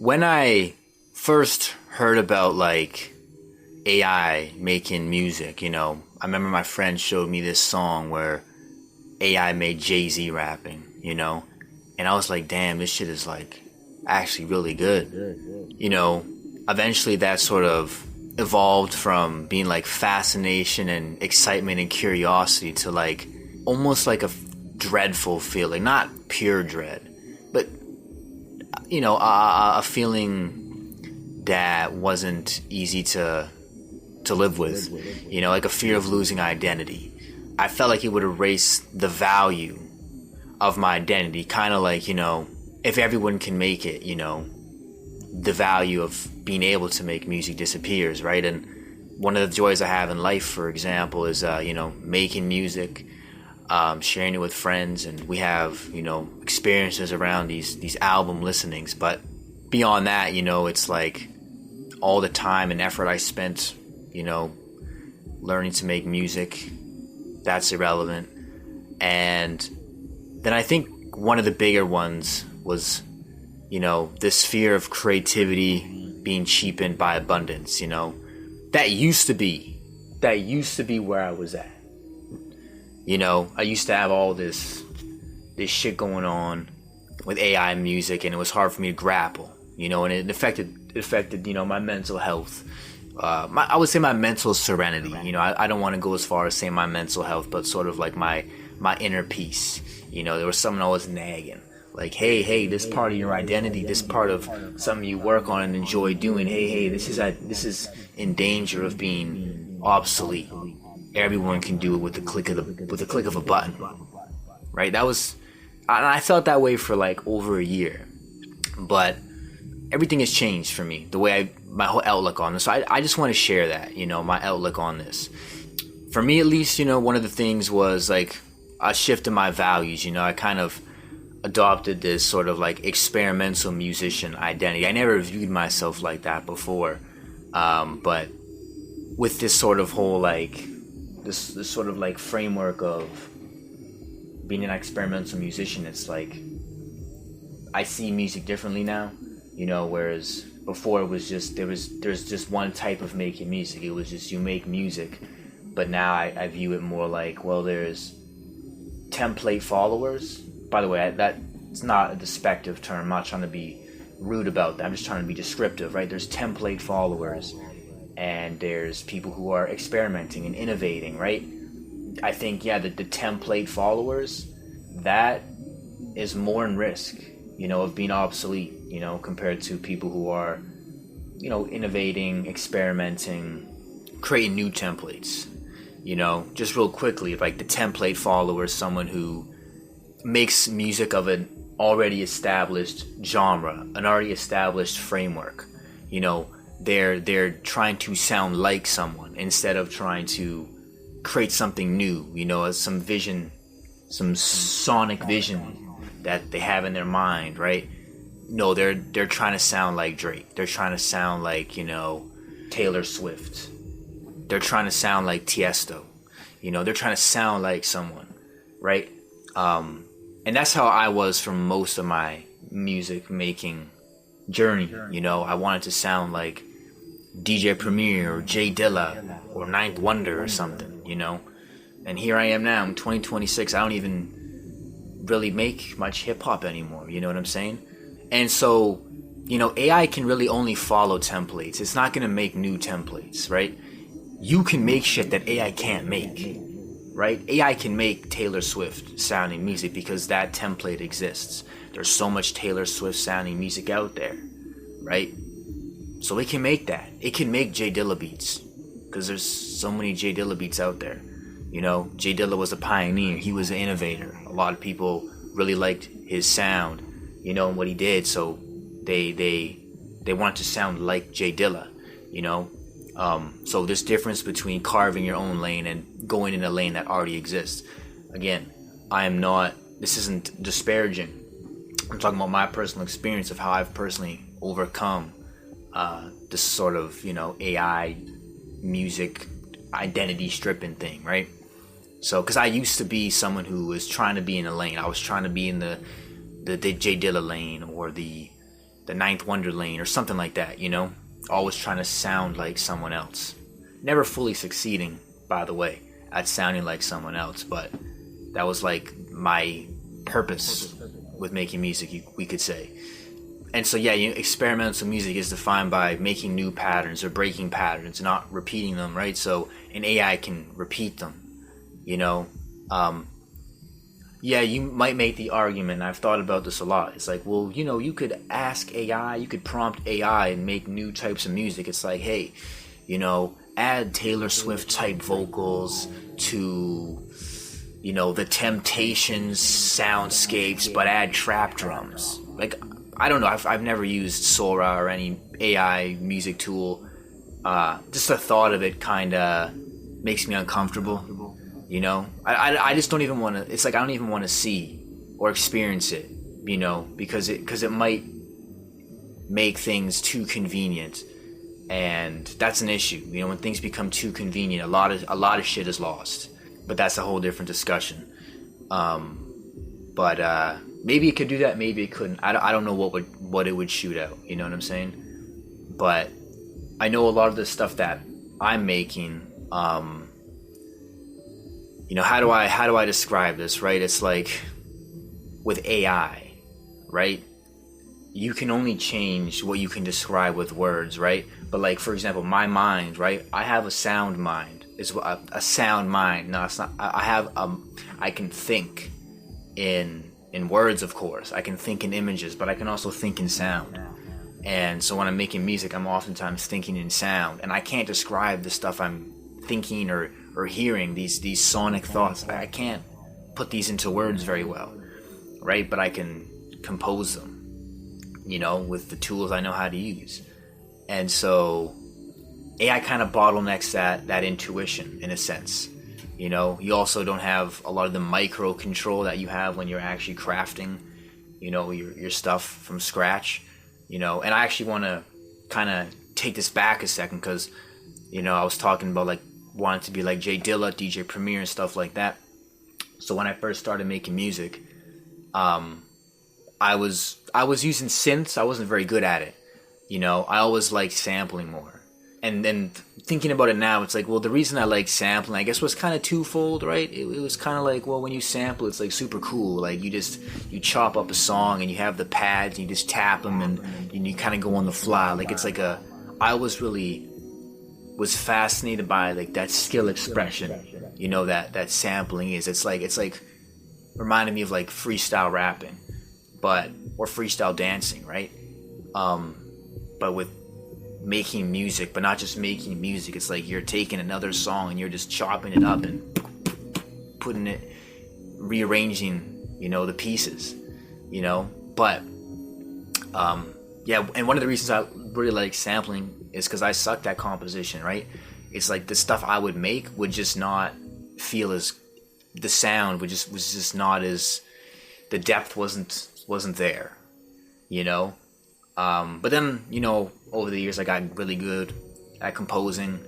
When I first heard about like AI making music, I remember my friend showed me this song where AI made Jay-Z rapping, and I was like, damn, this shit is like actually really good. Eventually that sort of evolved from being like fascination and excitement and curiosity to like almost like a dreadful feeling, not pure dread, but a feeling that wasn't easy to live with, like a fear of losing identity. I felt like it would erase the value of my identity, kind of like, if everyone can make it, the value of being able to make music disappears, right? And one of the joys I have in life, for example, is, making music, sharing it with friends, and we have, experiences around these album listenings. But beyond that, it's like all the time and effort I spent, learning to make music, that's irrelevant. And then I think one of the bigger ones was, this fear of creativity being cheapened by abundance, that used to be where I was at. I used to have all this shit going on with AI music, and it was hard for me to grapple, and it affected, my mental health. I would say my mental serenity, I don't want to go as far as saying my mental health, but sort of like my inner peace. There was someone always nagging, like, hey, this part of your identity, this part of something you work on and enjoy doing, hey, this is in danger of being obsolete. Everyone can do it with the click of a button, right? I felt that way for like over a year, but everything has changed for me. The way my whole outlook on this. So I just want to share that, my outlook on this. For me, at least, one of the things was like a shift in my values. I kind of adopted this sort of like experimental musician identity. I never viewed myself like that before, but with this sort of whole like this sort of like framework of being an experimental musician, it's like I see music differently now, whereas before it was just there's just one type of making music. It was just you make music, but now I view it more like, well, there's template followers. By the way, that's not a despective term. I'm not trying to be rude about that. I'm just trying to be descriptive, right? There's template followers, and there's people who are experimenting and innovating, right? I think, the template followers, that is more in risk, of being obsolete, compared to people who are, innovating, experimenting, creating new templates. Just real quickly, like the template follower is someone who makes music of an already established genre, an already established framework. They're trying to sound like someone instead of trying to create something new, some vision, some sonic vision that they have in their mind, right? No, they're trying to sound like Drake. They're trying to sound like, Taylor Swift. They're trying to sound like Tiesto. They're trying to sound like someone, right? And that's how I was for most of my music making journey. I wanted to sound like DJ Premier or Jay Dilla or Ninth Wonder or something, And here I am now in 2026. I don't even really make much hip hop anymore. You know what I'm saying? And so, AI can really only follow templates. It's not going to make new templates, right? You can make shit that AI can't make, right? AI can make Taylor Swift sounding music because that template exists. There's so much Taylor Swift sounding music out there, right? So it can make that. It can make Jay Dilla beats because there's so many Jay Dilla beats out there. Jay Dilla was a pioneer. He was an innovator. A lot of people really liked his sound, and what he did. So they want to sound like Jay Dilla, So there's difference between carving your own lane and going in a lane that already exists. Again, this isn't disparaging. I'm talking about my personal experience of how I've personally overcome this sort of, AI music identity stripping thing, right? So, because I used to be someone who was trying to be in a lane. I was trying to be in the Jay Dilla lane or the the ninth wonder lane or something like that, you know? Always trying to sound like someone else. Never fully succeeding, by the way, at sounding like someone else, but that was like my purpose with making music, we could say. And so yeah, experimental music is defined by making new patterns or breaking patterns, not repeating them, right? So an AI can repeat them, you know? Yeah, you might make the argument, and I've thought about this a lot. It's like, well, you know, you could ask AI, you could prompt AI and make new types of music. It's like, hey, you know, add Taylor Swift type vocals to, you know, the Temptations soundscapes, but add trap drums. Like, I don't know, I've never used Sora or any AI music tool. Just the thought of it kind of makes me uncomfortable. You know, I just don't even want to. It's like I don't even want to see or experience it. You know, because it might make things too convenient, and that's an issue. You know, when things become too convenient, a lot of shit is lost. But that's a whole different discussion. But maybe it could do that. Maybe it couldn't. I don't know what it would shoot out. You know what I'm saying? But I know a lot of the stuff that I'm making. You know, how do I describe this, right? It's like with AI, right? You can only change what you can describe with words, right? But like, for example, my mind, right? I have a sound mind. It's a sound mind. No, it's not. I can think in words, of course. I can think in images, but I can also think in sound. And so when I'm making music, I'm oftentimes thinking in sound, and I can't describe the stuff I'm thinking or hearing, these sonic thoughts. I can't put these into words very well, right? But I can compose them, you know, with the tools I know how to use. And so AI kind of bottlenecks that intuition in a sense. You know, you also don't have a lot of the micro control that you have when you're actually crafting, you know, your stuff from scratch, you know. And I actually want to kind of take this back a second, because, you know, I was talking about like wanted to be like Jay Dilla, DJ Premier and stuff like that. So when I first started making music, I was using synths. I wasn't very good at it. You know, I always liked sampling more. And then thinking about it now, it's like, well, the reason I like sampling, I guess, was kind of twofold, right? It was kind of like, well, when you sample, it's like super cool. Like you chop up a song and you have the pads and you just tap them and you kind of go on the fly. Like it's like I was fascinated by like that skill expression, you know, that sampling is. It's like reminded me of like freestyle rapping, or freestyle dancing, right? But with making music, but not just making music. It's like you're taking another song and you're just chopping it up and putting it, rearranging, you know, the pieces, you know. But yeah, and one of the reasons I really like sampling is because I sucked at composition, right? It's like the stuff I would make would just not feel as, the sound was just not as, the depth wasn't there, you know. But then, you know, over the years I got really good at composing,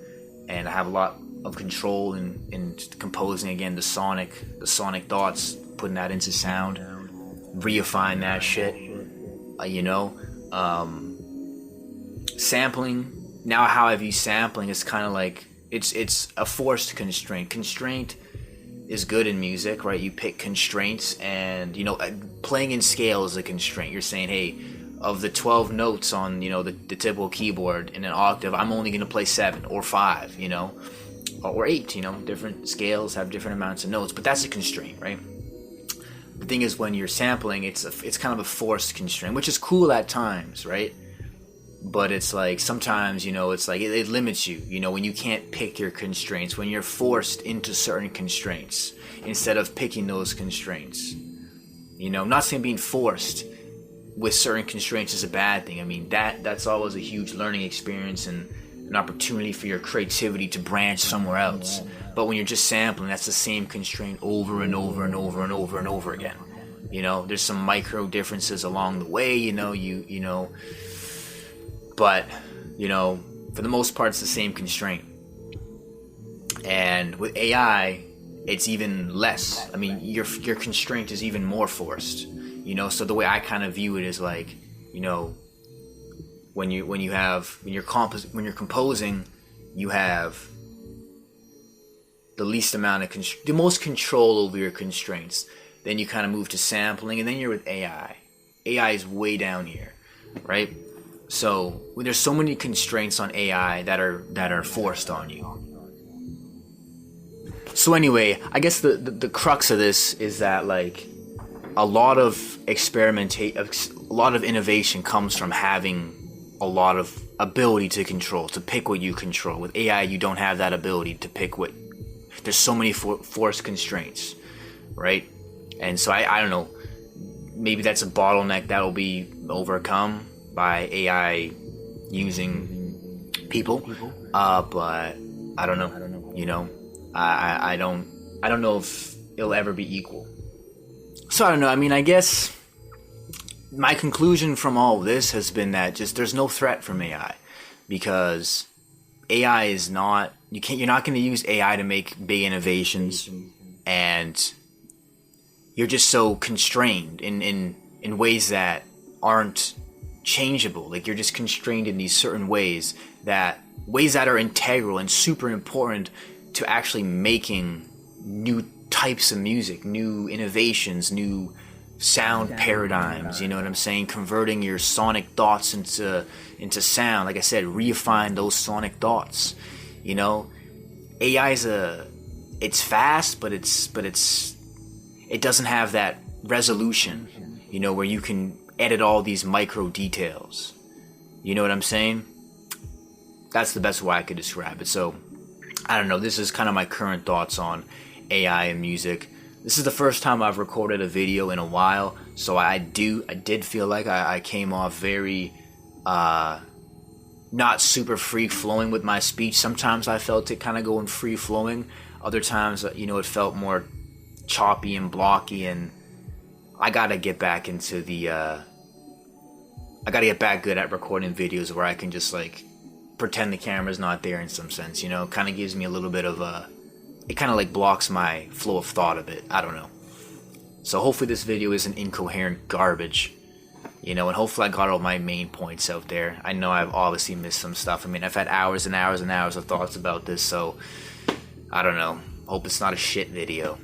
and I have a lot of control in composing again the sonic thoughts, putting that into sound, reifying that shit, you know. Sampling, now how I view sampling is kind of like it's a forced constraint. Constraint is good in music, right? You pick constraints, and you know, playing in scale is a constraint. You're saying, hey, of the 12 notes on, you know, the typical keyboard in an octave, I'm only going to play 7 or 5, you know, or 8, you know. Different scales have different amounts of notes, but that's a constraint, right? The thing is, when you're sampling, it's kind of a forced constraint, which is cool at times, right? But it's like sometimes, you know, it's like it limits you, you know, when you can't pick your constraints, when you're forced into certain constraints instead of picking those constraints. You know, I'm not saying being forced with certain constraints is a bad thing. I mean, that's always a huge learning experience and an opportunity for your creativity to branch somewhere else. But when you're just sampling, that's the same constraint over and over and over and over and over again. You know, there's some micro differences along the way, you know, you know, but, you know, for the most part, it's the same constraint. And with AI, it's even less. I mean, your constraint is even more forced. You know, so the way I kind of view it is like, you know, when you're composing, you have the least amount of the most control over your constraints. Then you kind of move to sampling, and then you're with AI. AI is way down here, right? So there's so many constraints on AI that are forced on you. So anyway, I guess the crux of this is that like a lot of innovation comes from having a lot of ability to pick what you control. With AI, you don't have that ability to pick what. There's so many forced constraints, right? And so I don't know. Maybe that's a bottleneck that will be overcome by AI using people. But I don't know. You know, I don't know if it'll ever be equal. So I don't know. I mean, I guess my conclusion from all of this has been that just there's no threat from AI, because AI is not. You're not going to use AI to make big innovations, and you're just so constrained in ways that aren't changeable. Like you're just constrained in these certain ways that are integral and super important to actually making new types of music, new innovations, new sound paradigms. You know what I'm saying? Converting your sonic thoughts into sound. Like I said, reifying those sonic thoughts. You know, AI it's fast, but it doesn't have that resolution, you know, where you can edit all these micro details. You know what I'm saying? That's the best way I could describe it. So, I don't know. This is kind of my current thoughts on AI and music. This is the first time I've recorded a video in a while, so I did feel like I came off very not super free-flowing with my speech. Sometimes I felt it kind of going free-flowing. Other times, you know, it felt more choppy and blocky, and I gotta get back into I gotta get back good at recording videos where I can just like pretend the camera's not there in some sense, you know. Kind of gives me a little bit of it kind of like blocks my flow of thought a bit. I don't know. So hopefully this video isn't incoherent garbage, you know, and hopefully I got all my main points out there. I know I've obviously missed some stuff. I mean, I've had hours and hours and hours of thoughts about this, so I don't know. Hope it's not a shit video.